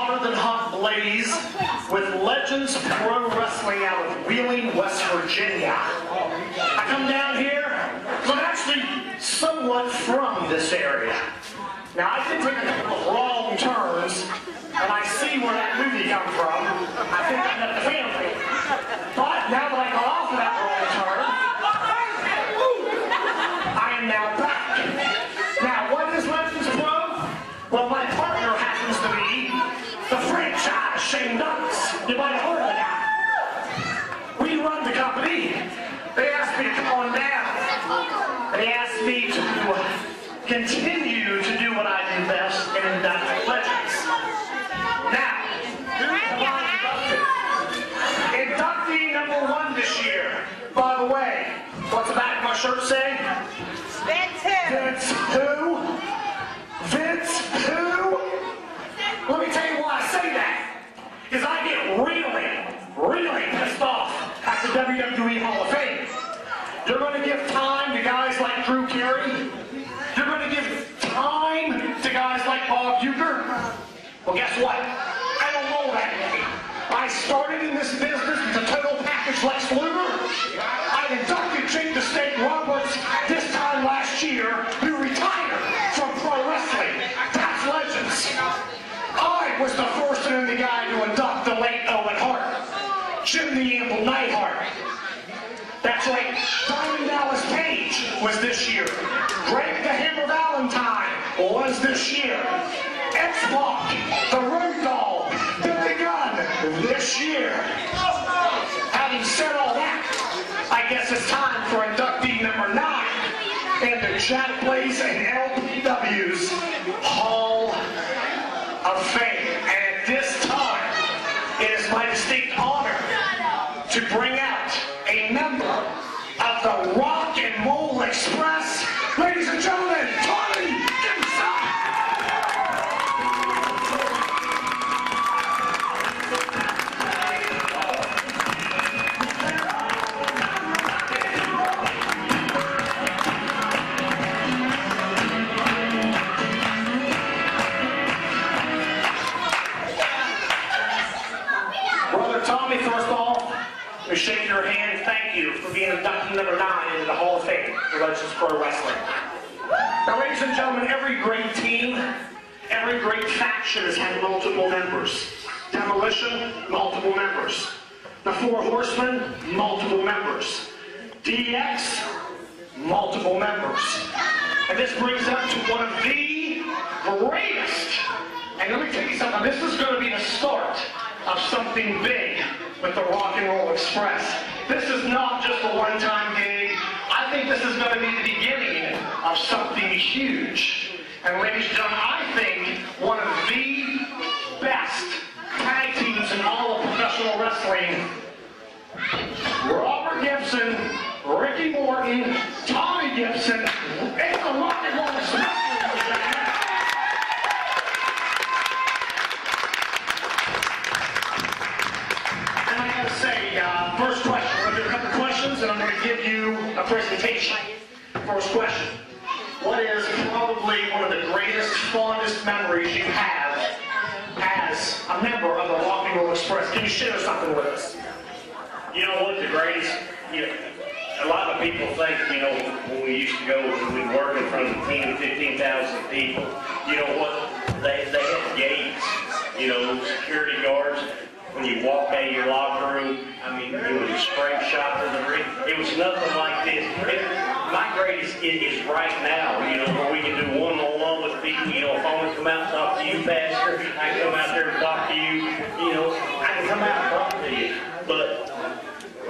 hotter than hot blaze with Legends Pro Wrestling out of Wheeling, West Virginia. I come down here, so I'm actually somewhat from this area. Now, I did take a couple of wrong turns, and I see where that movie come from. I think I met the family. But now that I got off of that wrong turn, I am now back. Now, what is Legends Pro? Well, my partner happens to be the franchise Shane Douglas. You might have heard of the guy. We run the company. They asked me to come on down. They asked me to continue to do what I do best and induct legends. Now, come on, inductee number 1 this year. By the way, what's the back of my shirt say? Vince who? Vince who? Vince who? Let me tell you why I say that. Because I get really pissed off at the WWE Hall of Fame. You're going to give time to guys like Drew Carey. You're going to give time to guys like Bob Uecker. Well, guess what? I don't know that way. I started in this business with a total package Lex Luger. I inducted Jake the Snake Roberts this time last year, who retired from pro wrestling. That's Legends. I was the first and only guy to induct the late Owen Hart, Jim the Anvil Neidhart. That's right, Diamond Dallas Page was this year. Greg the Hammer Valentine was this year. X-Pac, the Road Dogg, Billy Gunn this year. Having said all that, I guess it's time for inductee number 9 in the Jack Blaze and LPW's Hall of Fame. And at this time, it is my distinct honor to bring out a member of the Rock and Roll Express. Ladies and gentlemen, Tommy Gibson! Brother Tommy, first off, we shake your hand. Thank you for being inductee number 9 into the Hall of Fame for Legends Pro Wrestling. Now, ladies and gentlemen, every great team, every great faction has had multiple members. Demolition, multiple members. The Four Horsemen, multiple members. DX, multiple members. And this brings up to one of the greatest. And let me tell you something, this is going to be the start of something big with the Rock and Roll Express. This is not just a one-time gig. I think this is going to be the beginning of something huge. And ladies and gentlemen, I think one of the best tag teams in all of professional wrestling. Robert Gibson, Ricky Morton, Tommy Gibson, and the Rock and Roll Express. First question. I'm going to do a couple of questions, and I'm going to give you a presentation. First question. What is probably one of the greatest, fondest memories you have as a member of the Rock and Roll Express? Can you share something with us? You know what, the greatest, a lot of people think, when we used to go, when we'd work in front of 10,000 to 15,000 people, you know what, they had gates, security guards. When you walk out of your locker room, it was a spray shot to the ring. It was nothing like this. My greatest is right now, where we can do one-on-one with people. If I want to come out and talk to you, Pastor, I can come out there and talk to you. I can come out and talk to you. But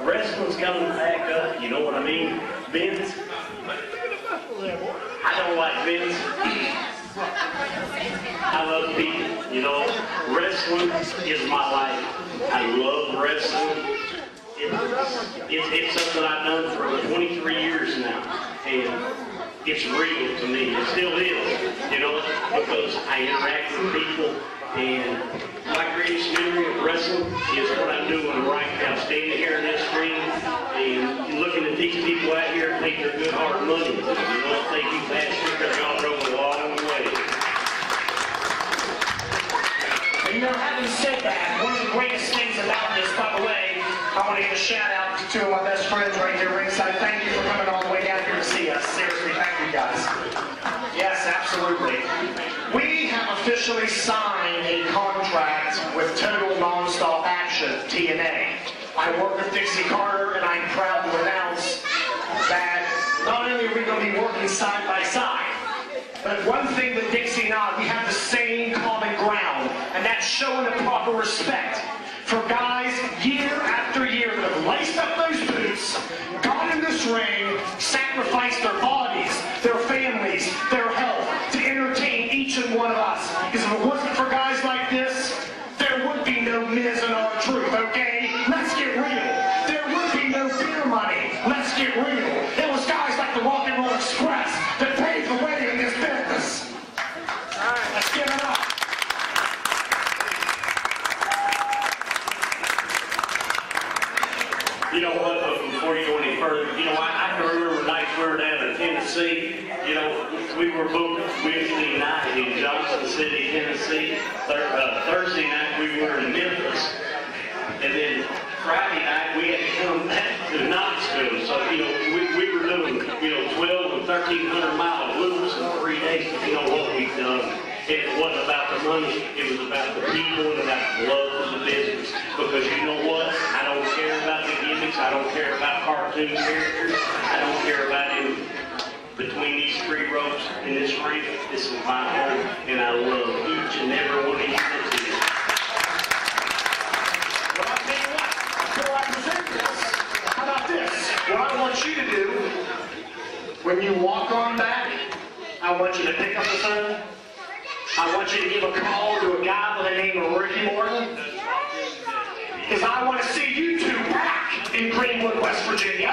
wrestling's coming back up, you know what I mean? Vince, I don't like Vince. I love people, wrestling is my life. I love wrestling. It's something I've done for 23 years now, and it's real to me. It still is, because I interact with people, and my greatest memory of wrestling is what I'm doing right now, standing here in this ring and looking at these people out here and think they're good hard money. Thank you, Pastor, because y'all drove a long way. You know, having said that, one of the greatest things about this, by the way, I want to give a shout out to two of my best friends right here ringside. Thank you for coming all the way down here to see us. Seriously, thank you guys. Yes, absolutely. We have officially signed a contract with Total Nonstop Action, TNA. I work with Dixie Carter, and I'm proud to announce that not only are we going to be working side by side, but one thing that Dixie and I, we have the same common ground, and that's showing the proper respect for guys year after year that have laced up those boots, gone in this ring, sacrificed their bodies, their families, their health to entertain each and one of us. Because if it wasn't for guys like this, there would be no Miz and R-Truth, okay? Let's get real. There would be no beer money. Let's get real. It was guys like the Rock and Roll Express that paved the way in this business. All right, let's give it up. You know what, before you go any further, you know, I can remember nights we were down in Tennessee. You know, we were booked Wednesday night in Johnson City, Tennessee. Thursday night we were in Memphis. And then Friday night we had to come back to Knoxville. So, you know, we were doing, you know, 12 and 1,300 mile loops in 3 days. You know what we've done. And it wasn't about the money, it was about the people and about the love for the business. Because you know what? I don't care about the gimmicks, I don't care about cartoon characters, I don't care about anything. Between these three ropes in this ring, this is my home, and I love each and every one of you that's here. Well, I'll tell you what, before I present this, how about this? What I want you to do, when you walk on back, I want you to pick up the phone. I want you to give a call to a guy by the name of Ricky Morton. Because I want to see you two back in Greenwood, West Virginia.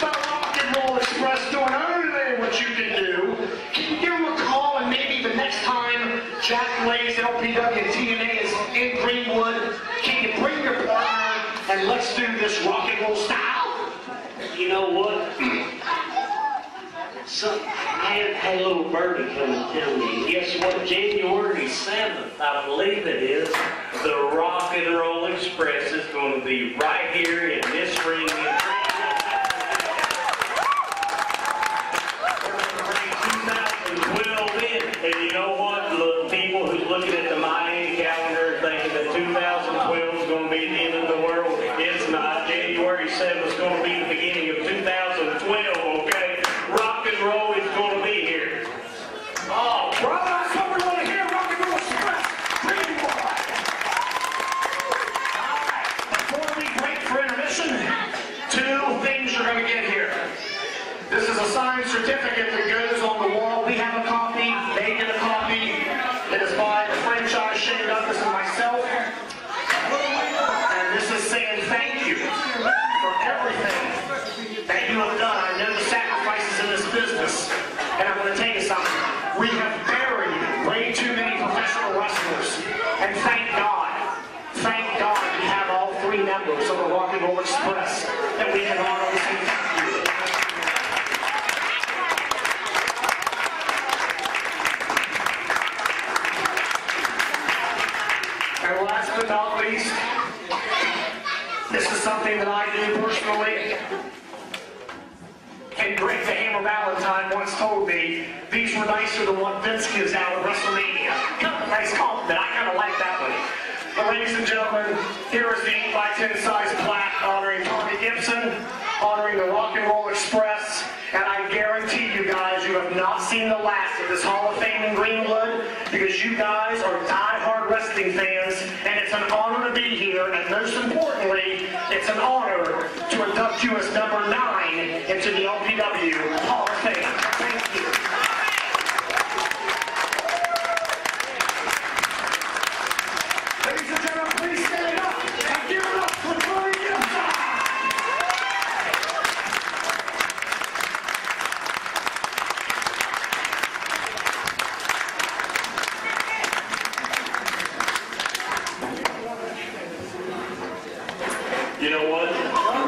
The Rock and Roll Express doing only what you can do. Can you give him a call, and maybe the next time Jack Blaze, LPW, and TNA is in Greenwood, can you bring your partner and let's do this rock and roll style? You know what? I had a little birdie come and tell me, guess what, January 7th, I believe it is, the Rock and Roll Express is going to be right here in this ring. In 2012 in. And you know what, the people who's looking at the Mayan calendar thinking that 2012 is going to be the end of the world, it's not. January 7th is going to be the beginning of 2012, okay? Rock and roll is going to be here. Oh, brother, that's what we want to hear. Rock and Roll Express. Greenwood. All right, before we break for intermission, two things you're going to get here. This is a signed certificate that goes on the wall. We have a copy. They get a copy. It is by the franchise Shane Douglas and myself. And this is saying thank you for everything that you have done. I know the sacrifices in this business, and I'm going to tell you something. We have buried way too many professional wrestlers, and thank God we have all three members of the Rock and Roll Express that we can honor and say thank you. And last but not least, this is something that I do personally. And Greg the Hammer Valentine once told me these were nicer than what Vince gives out at WrestleMania. Kind of a nice compliment. I kind of like that one. But ladies and gentlemen, here is the 8x10 size plaque honoring Tommy Gibson, honoring the Rock and Roll Express. And I guarantee you guys, you have not seen the last of this Hall of Fame in Greenwood, because you guys are die-hard wrestling fans, and it's an honor to be here, and most importantly, it's an honor to induct you as number 9 into the LPW Hall of Fame. Thank you. Ladies and gentlemen, please stand up and give it up for Tommy Gibson. You know what?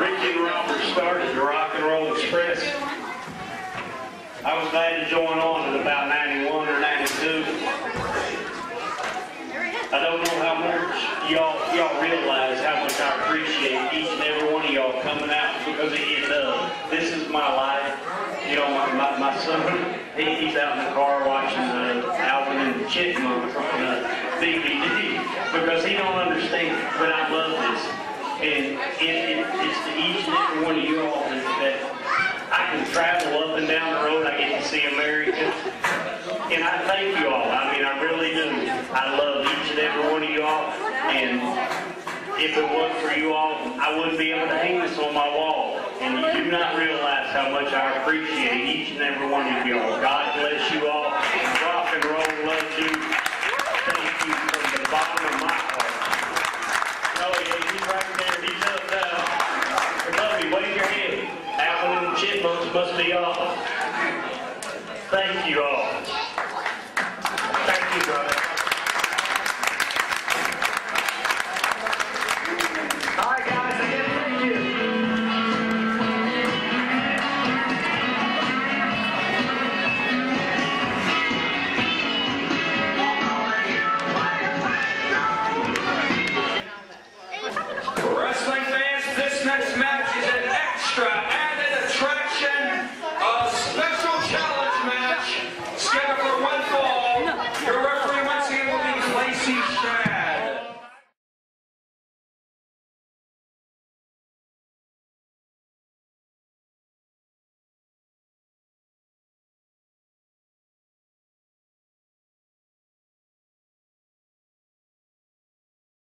Ricky and Robert started the Rock and Roll Express. I was y'all realize how much I appreciate each and every one of y'all coming out, because this is my life. You know, my son, he's out in the car watching Alvin and the Chipmunks on DVD, because he don't understand, but I love this. And it's to each and every one of you all that I can travel up and down the road. I get to see America. And I thank you all. I mean, I really do. I love each and every one of you all. And if it wasn't for you all, I wouldn't be able to hang this on my wall. And you do not realize how much I appreciate each and every one of you all. God bless you all. Rock and roll loves you. Thank you from the bottom of my heart. Oh, yeah, he's right there. He's up now. Lovey, wave your hand. Alvin and the Chipmunks must be off. Thank you all. Thank you, brother. All right, guys, again, thank you. Wrestling fans, this next match is an extra added attraction, a special challenge match scheduled for one fall. Your referee once again will be Lacey